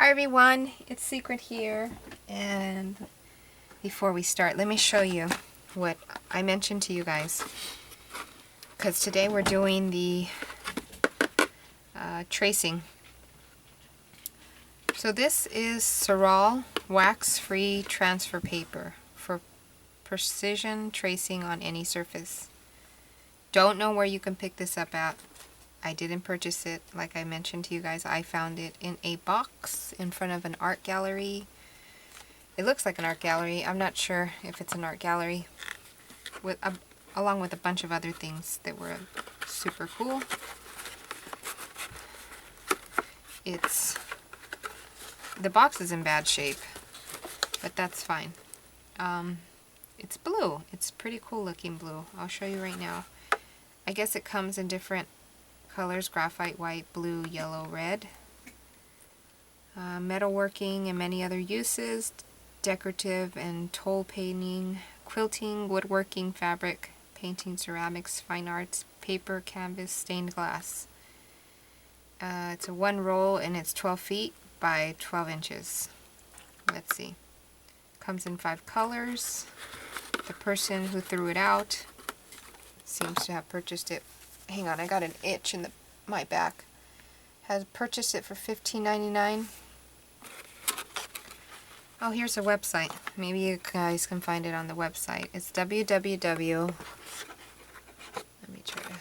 Hi everyone, it's Secret here, and before we start, let me show you what I mentioned to you guys, because today we're doing the tracing. So this is Ceral wax-free transfer paper for precision tracing on any surface. Don't know where you can pick this up at. I didn't purchase it, like I mentioned to you guys. I found it in a box in front of an art gallery. It looks like an art gallery. I'm not sure if it's an art gallery. Along with a bunch of other things that were super cool. The box is in bad shape, but that's fine. It's blue. It's pretty cool looking blue. I'll show you right now. I guess it comes in different colors: graphite, white, blue, yellow, red. Metalworking and many other uses: decorative and toll painting, quilting, woodworking, fabric, painting, ceramics, fine arts, paper, canvas, stained glass. It's a one roll and it's 12 feet by 12 inches. Let's see. Comes in 5 colors. The person who threw it out seems to have purchased it. Hang on, I got an itch in my back. Has purchased it for $15.99. Oh, here's a website. Maybe you guys can find it on the website. It's www. Let me try to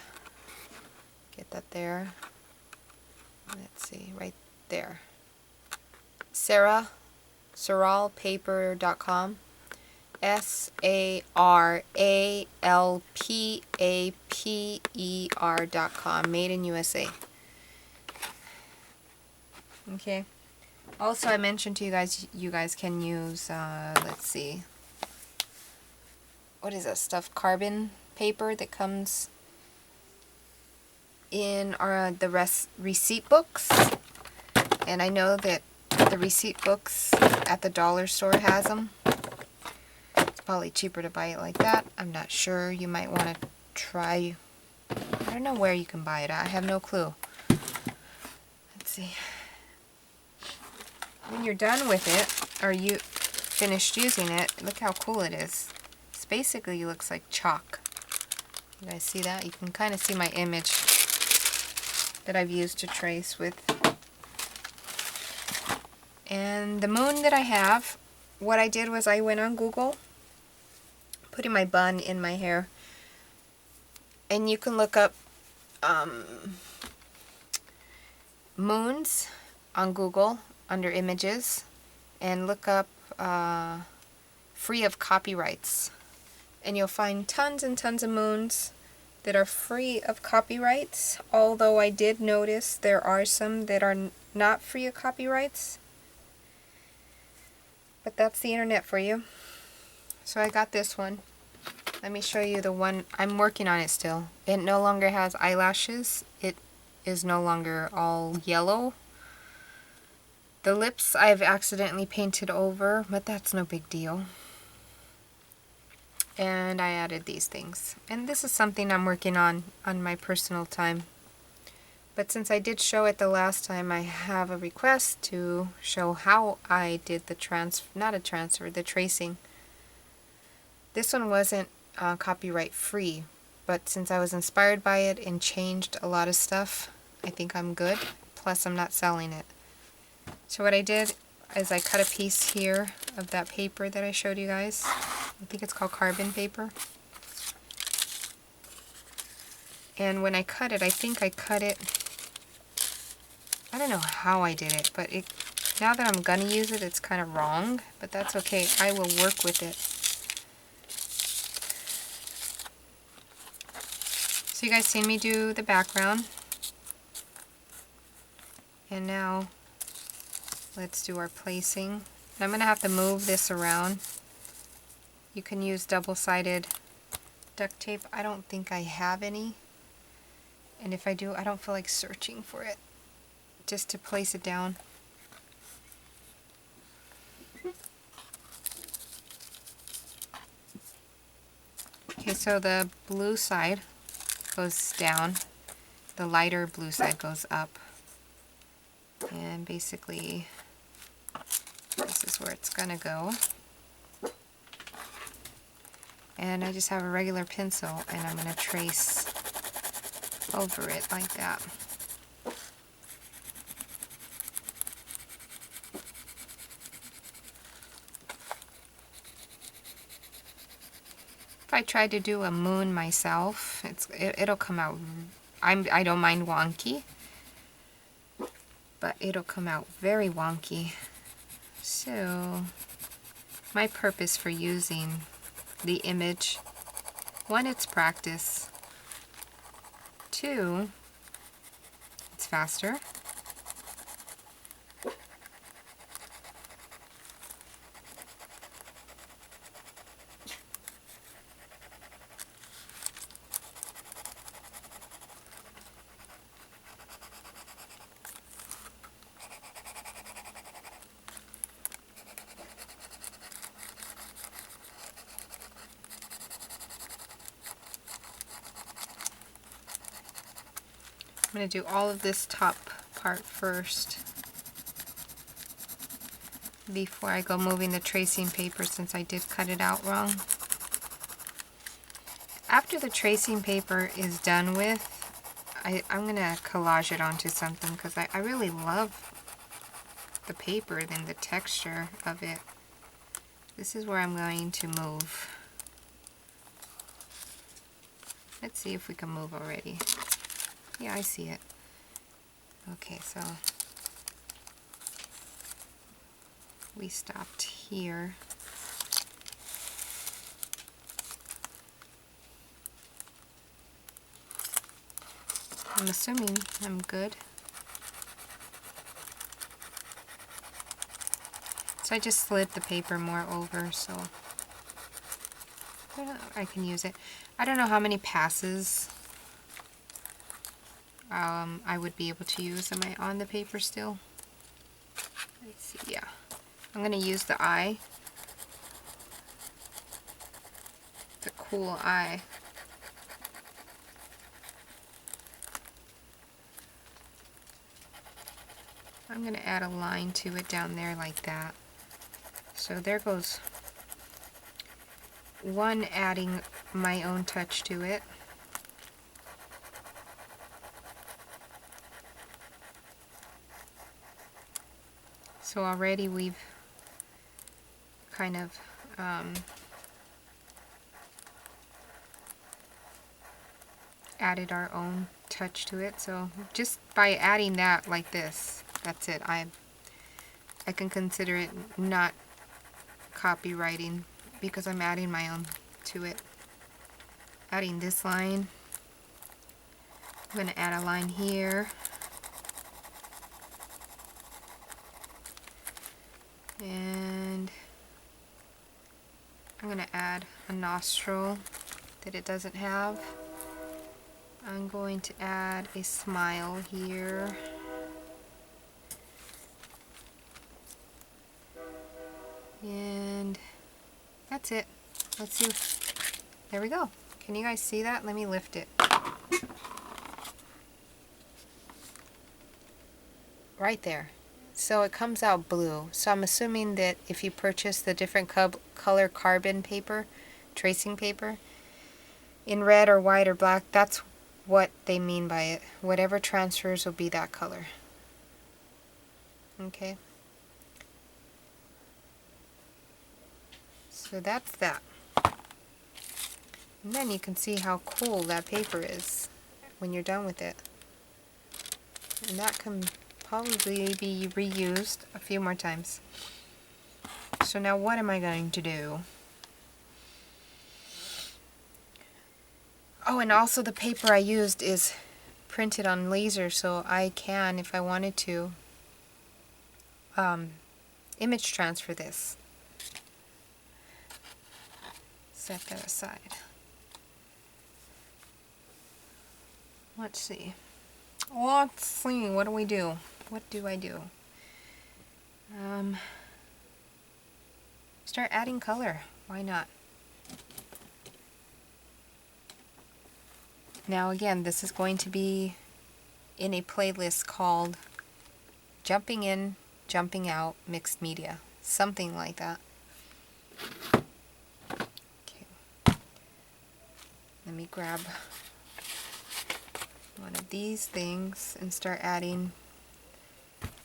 get that there. Let's see, right there. Ceralpaper.com. SARALPAPER.com. Made in USA. Okay. Also, I mentioned to you guys can use, let's see, what is that stuff? Carbon paper that comes in the receipt books. And I know that the receipt books at the dollar store has them. It's probably cheaper to buy it like that. I'm not sure. You might want to try. I don't know where you can buy it. I have no clue. Let's see. When you're done with it, or you finished using it, look how cool it is. It basically looks like chalk. You guys see that? You can kind of see my image that I've used to trace with. And the moon that I have, what I did was I went on Google, putting my bun in my hair, and you can look up moons on Google under images, and look up free of copyrights, and you'll find tons and tons of moons that are free of copyrights, although I did notice there are some that are not free of copyrights. But that's the internet for you. So I got this one. Let me show you the one. I'm working on it still. It no longer has eyelashes. It is no longer all yellow. The lips I've accidentally painted over, but that's no big deal. And I added these things. And this is something I'm working on my personal time. But since I did show it the last time, I have a request to show how I did the the tracing. This one wasn't copyright free, but since I was inspired by it and changed a lot of stuff, I think I'm good. Plus, I'm not selling it. So what I did is I cut a piece here of that paper that I showed you guys. I think it's called carbon paper. And when I cut it, I think I cut it, I don't know how I did it, but now that I'm going to use it, it's kind of wrong, but that's okay. I will work with it. So you guys seen me do the background. And now let's do our placing. I'm going to have to move this around. You can use double-sided duct tape. I don't think I have any. And if I do, I don't feel like searching for it. Just to place it down. Okay, so the blue side goes down. The lighter blue side goes up. And basically where it's gonna go. And I just have a regular pencil and I'm gonna trace over it like that. If I try to do a moon myself, it'll come out. I don't mind wonky, but it'll come out very wonky. So my purpose for using the image, one, it's practice. Two, it's faster. I'm going to do all of this top part first before I go moving the tracing paper, since I did cut it out wrong. After the tracing paper is done with, I'm going to collage it onto something because I really love the paper and the texture of it. This is where I'm going to move. Let's see if we can move already. Yeah, I see it. Okay, so we stopped here. I'm assuming I'm good. So I just slid the paper more over so I can use it. I don't know how many passes I would be able to use. Am I on the paper still? Let's see, yeah. I'm going to use the eye. The cool eye. I'm going to add a line to it down there like that. So there goes one, adding my own touch to it. So already we've kind of added our own touch to it. So just by adding that like this, that's it. I can consider it not copywriting because I'm adding my own to it. Adding this line. I'm going to add a line here. And I'm going to add a nostril that it doesn't have. I'm going to add a smile here. And that's it. Let's see. There we go. Can you guys see that? Let me lift it. Right there. So it comes out blue. So I'm assuming that if you purchase the different color carbon paper, tracing paper, in red or white or black, that's what they mean by it. Whatever transfers will be that color. Okay. So that's that. And then you can see how cool that paper is when you're done with it. And that can probably be reused a few more times. So now what am I going to do? Oh, and also the paper I used is printed on laser, so I can, if I wanted to, image transfer this. Set that aside. Let's see. What do we do? What do I do? Start adding color. Why not? Now again, this is going to be in a playlist called Jumping In, Jumping Out Mixed Media. something like that. Okay. Let me grab one of these things and start adding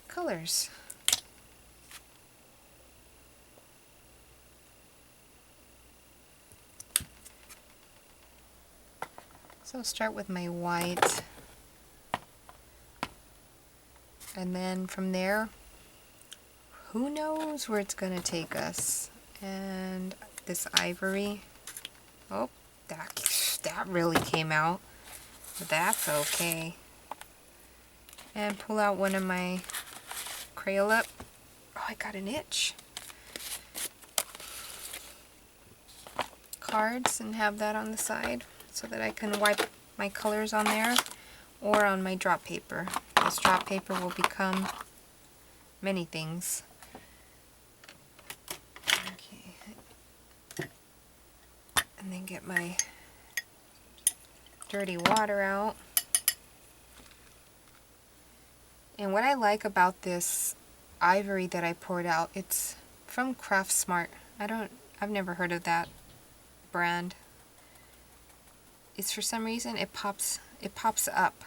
colors. So I'll start with my white, and then from there, who knows where it's going to take us. And this ivory, oh, that really came out, but that's okay. And pull out one of my Crayola. Oh, I got an itch. Cards, and have that on the side so that I can wipe my colors on there or on my drop paper. This drop paper will become many things. Okay. And then get my dirty water out. And what I like about this ivory that I poured out, it's from Craft Smart. I've never heard of that brand. It's, for some reason, it pops up.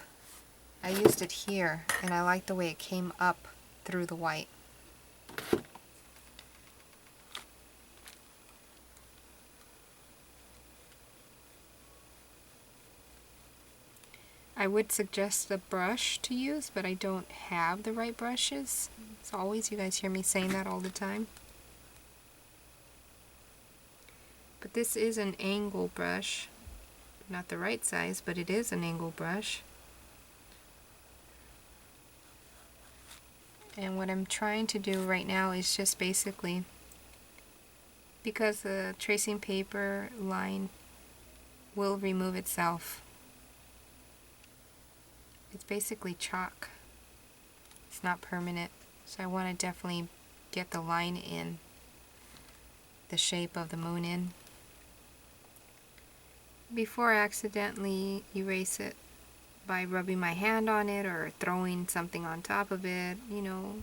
I used it here and I like the way it came up through the white. I would suggest the brush to use, but I don't have the right brushes. As always, you guys hear me saying that all the time. But this is an angle brush. Not the right size, but it is an angle brush. And what I'm trying to do right now is just basically, because the tracing paper line will remove itself, it's basically chalk. It's not permanent. So I want to definitely get the line in, the shape of the moon in, before I accidentally erase it by rubbing my hand on it or throwing something on top of it. You know,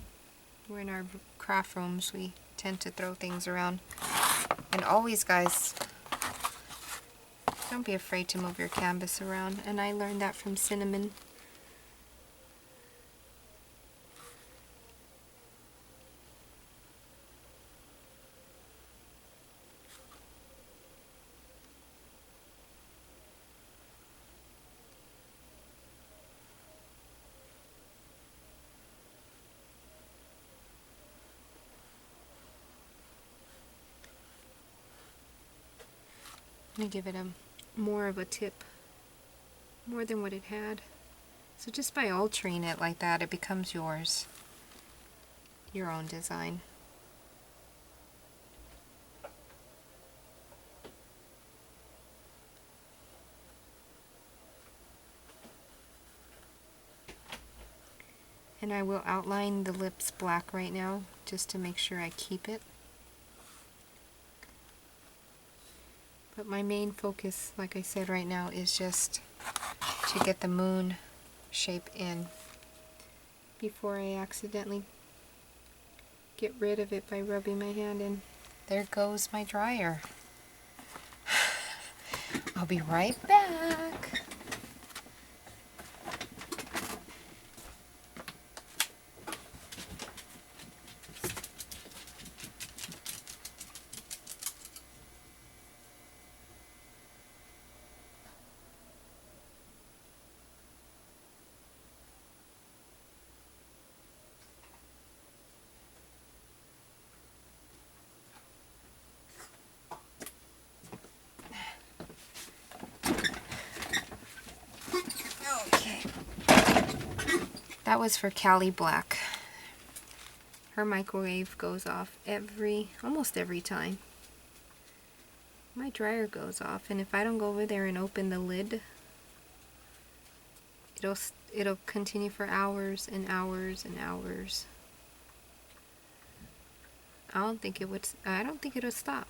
we're in our craft rooms, we tend to throw things around. And always, guys, don't be afraid to move your canvas around. And I learned that from Cinnamon. I'm going to give it more of a tip, more than what it had. So just by altering it like that, it becomes yours, your own design. And I will outline the lips black right now, just to make sure I keep it. But my main focus, like I said right now, is just to get the moon shape in before I accidentally get rid of it by rubbing my hand in. There goes my dryer. I'll be right back. That was for Callie Black. Her microwave goes off almost every time. My dryer goes off, and if I don't go over there and open the lid, it'll continue for hours and hours and hours. I don't think it'll stop.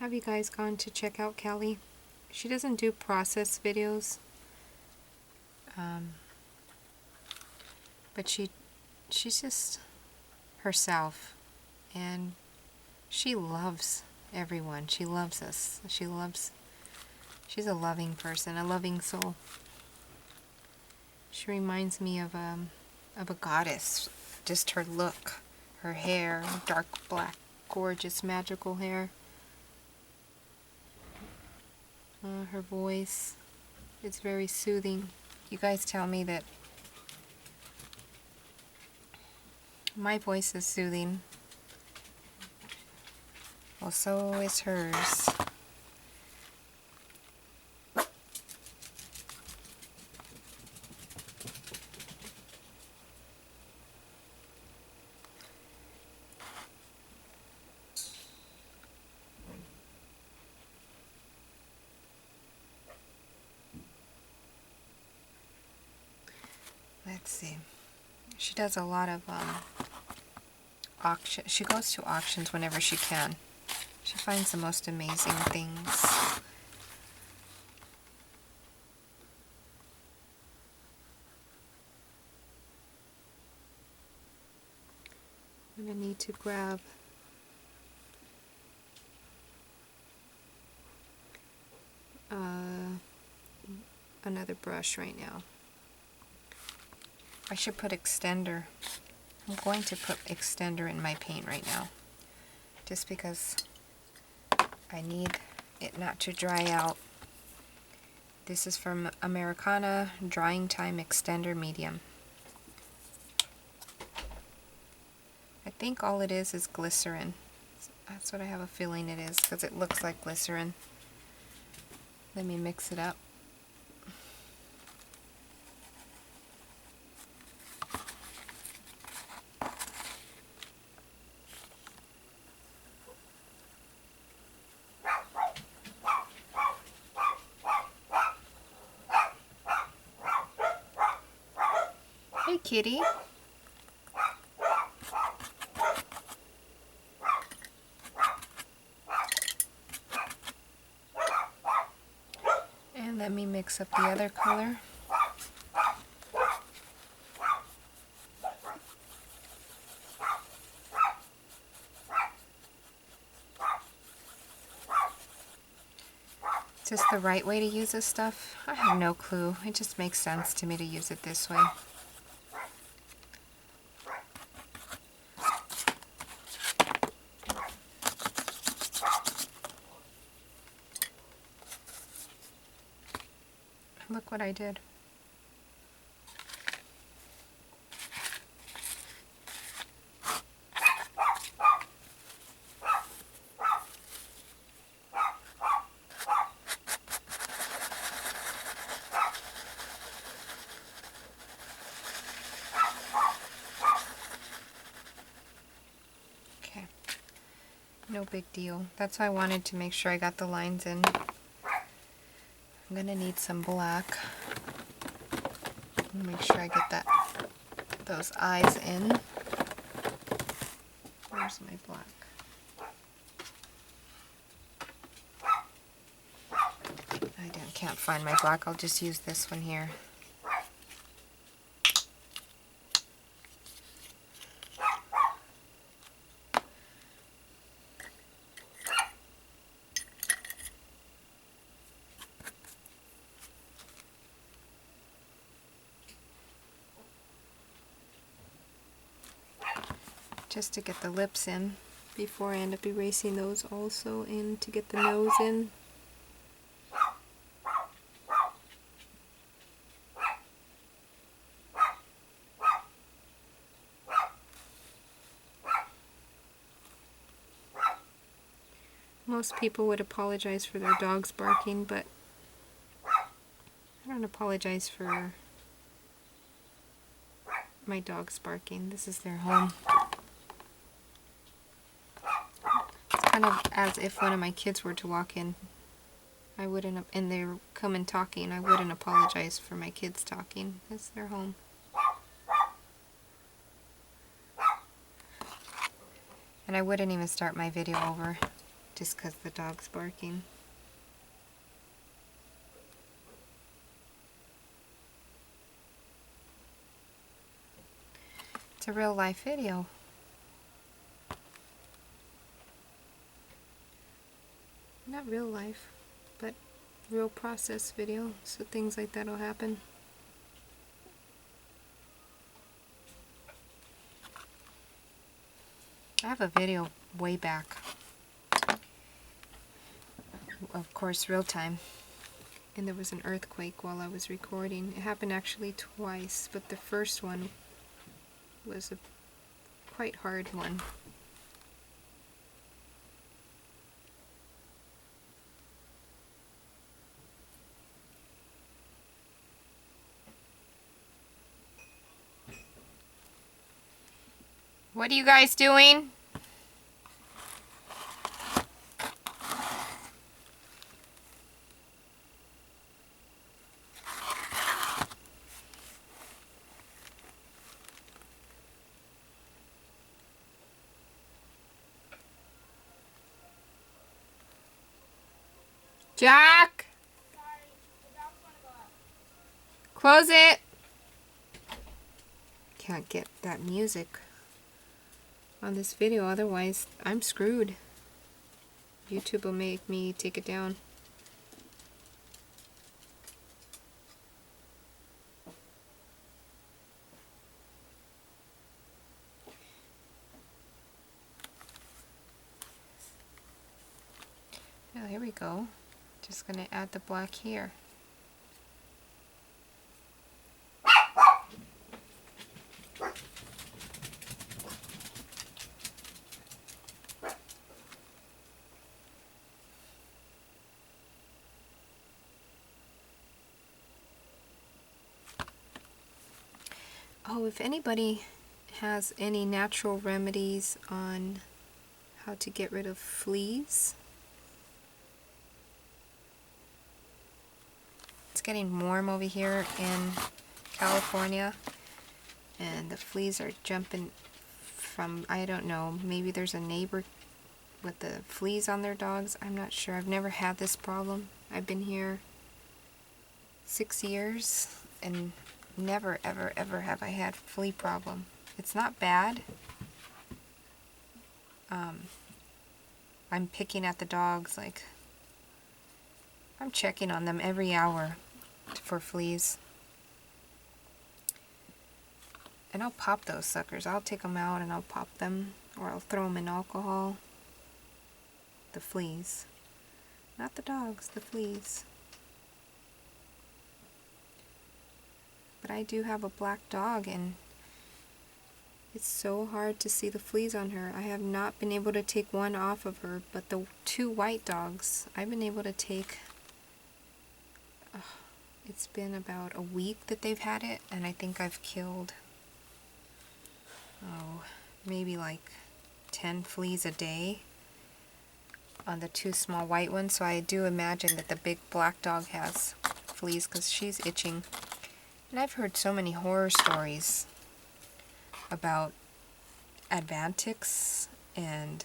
Have you guys gone to check out Kelly? She doesn't do process videos, but she's just herself, and she loves everyone. She loves us. She's a loving person, a loving soul. She reminds me of a goddess. Just her look, her hair, dark black, gorgeous, magical hair. Her voice, it's very soothing. You guys tell me that my voice is soothing. Well, so is hers. Let's see. She does a lot of auction. She goes to auctions whenever she can. She finds the most amazing things. I'm gonna need to grab another brush right now. I should put extender. I'm going to put extender in my paint right now, just because I need it not to dry out. This is from Americana Drying Time Extender Medium. I think all it is glycerin. That's what I have a feeling it is, because it looks like glycerin. Let me mix it up. Hey, kitty. And let me mix up the other color. Is this the right way to use this stuff? I have no clue. It just makes sense to me to use it this way. Look what I did. Okay, no big deal. That's why I wanted to make sure I got the lines in. I'm gonna need some black. Make sure I get those eyes in. Where's my black? Can't find my black. I'll just use this one here. Just to get the lips in before I end up erasing those also, and to get the nose in. Most people would apologize for their dogs barking, but I don't apologize for my dogs barking. This is their home. It's kind of as if one of my kids were to walk in, I wouldn't, and they come in talking, I wouldn't apologize for my kids talking. It's their home. And I wouldn't even start my video over just because the dog's barking. It's a real life video. Not real life, but real process video, so things like that will happen. I have a video way back, of course real time, and there was an earthquake while I was recording. It happened actually twice, but the first one was a quite hard one. What are you guys doing? Jack! Sorry, the dog's gonna go out. Close it! Can't get that music on this video, otherwise I'm screwed. YouTube will make me take it down. Oh, here we go. Just gonna add the black here. Oh, if anybody has any natural remedies on how to get rid of fleas. It's getting warm over here in California, and the fleas are jumping from, I don't know, maybe there's a neighbor with the fleas on their dogs. I'm not sure. I've never had this problem. I've been here 6 years and never ever ever have I had flea problem. It's not bad. I'm picking at the dogs, like I'm checking on them every hour for fleas. And I'll pop those suckers. I'll take them out and I'll pop them, or I'll throw them in alcohol. The fleas. Not the dogs, the fleas. But I do have a black dog, and it's so hard to see the fleas on her. I have not been able to take one off of her, but the two white dogs, I've been able to take. It's been about a week that they've had it, and I think I've killed, maybe like 10 fleas a day on the two small white ones. So I do imagine that the big black dog has fleas because she's itching. And I've heard so many horror stories about Advantix and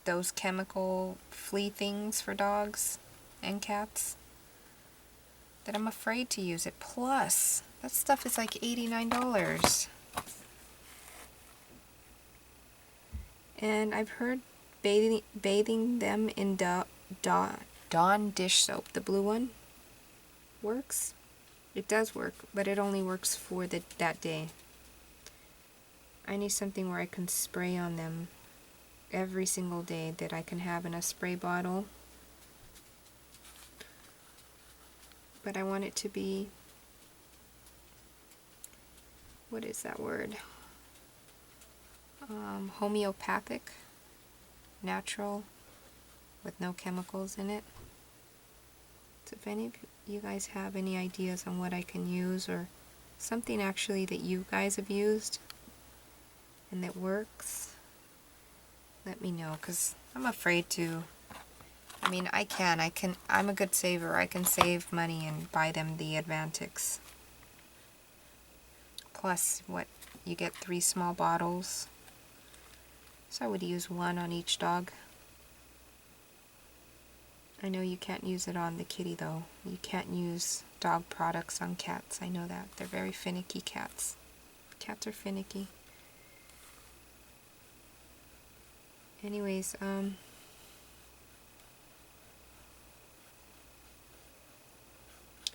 those chemical flea things for dogs and cats that I'm afraid to use it. Plus, that stuff is like $89. And I've heard bathing them in Dawn dish soap, the blue one, works. It does work, but it only works for that day. I need something where I can spray on them every single day, that I can have in a spray bottle. But I want it to be, what is that word? Homeopathic, natural, with no chemicals in it. So if any of you guys have any ideas on what I can use, or something actually that you guys have used and that works, let me know, because I'm afraid to. I mean, I'm a good saver. I can save money and buy them the Advantix. Plus, what, you get 3 small bottles. So I would use 1 on each dog. I know you can't use it on the kitty though. You can't use dog products on cats. I know that. They're very finicky cats. Cats are finicky. Anyways,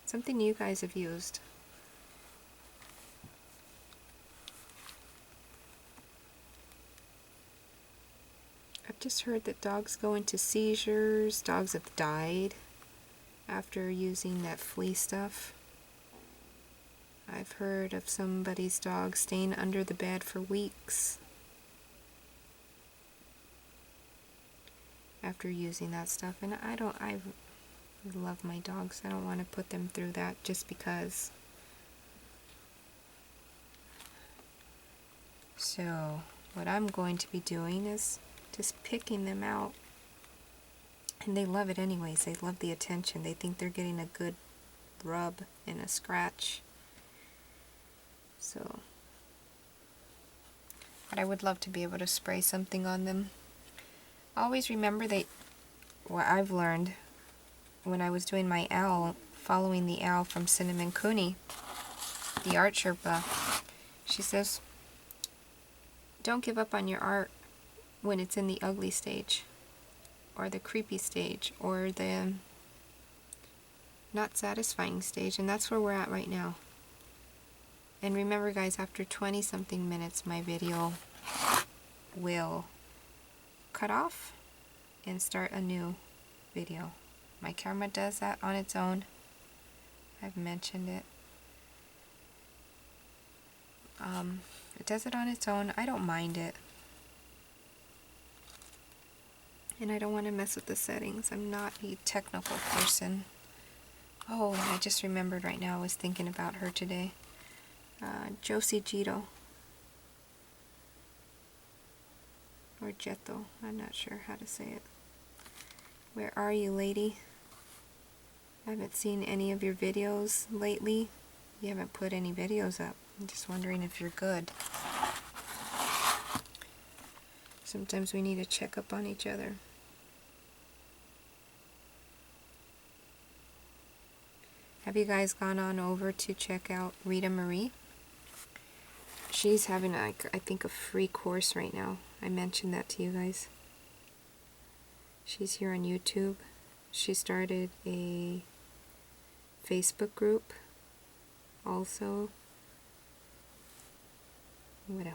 something you guys have used. I've just heard that dogs go into seizures. Dogs have died after using that flea stuff. I've heard of somebody's dog staying under the bed for weeks after using that stuff. And I love my dogs. I don't want to put them through that just because. So what I'm going to be doing is just picking them out. And they love it anyways. They love the attention. They think they're getting a good rub and a scratch. So, but I would love to be able to spray something on them. Always remember what I've learned when I was doing my owl, following the owl from Cinnamon Cooney, the art Sherpa. She says, don't give up on your art when it's in the ugly stage, or the creepy stage, or the not satisfying stage, and that's where we're at right now. And remember guys, after 20 something minutes my video will cut off and start a new video. My camera does that on its own. I've mentioned it. It does it on its own. I don't mind it. And I don't want to mess with the settings. I'm not a technical person. Oh, and I just remembered right now, I was thinking about her today. Josie Gito. Or Jeto. I'm not sure how to say it. Where are you, lady? I haven't seen any of your videos lately. You haven't put any videos up. I'm just wondering if you're good. Sometimes we need to check up on each other. Have you guys gone on over to check out Rita Marie? She's having, I think, a free course right now. I mentioned that to you guys. She's here on YouTube. She started a Facebook group also.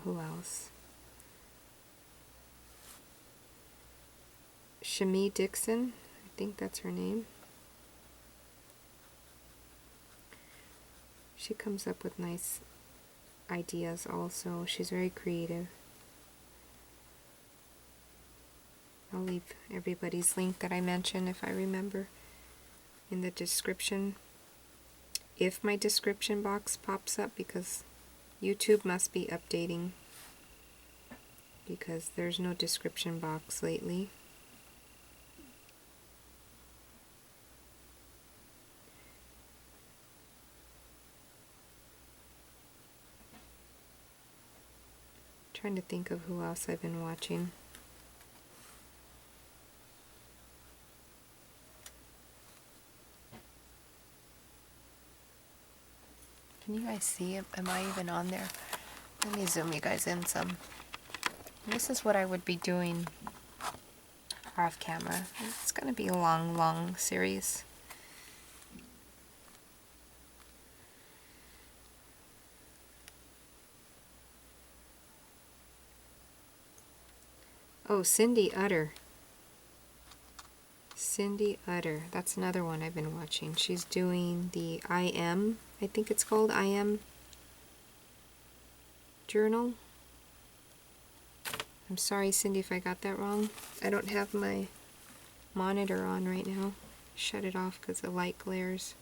Who else? Shamee Dixon, I think that's her name. She comes up with nice ideas also. She's very creative. I'll leave everybody's link that I mentioned, if I remember, in the description. If my description box pops up, because YouTube must be updating, because there's no description box lately. Trying to think of who else I've been watching. Can you guys see? Am I even on there? Let me zoom you guys in some. This is what I would be doing off camera. It's going to be a long series. Oh, Cindy Utter. Cindy Utter. That's another one I've been watching. She's doing the I think it's called I Am journal. I'm sorry, Cindy, if I got that wrong. I don't have my monitor on right now. Shut it off because the light glares.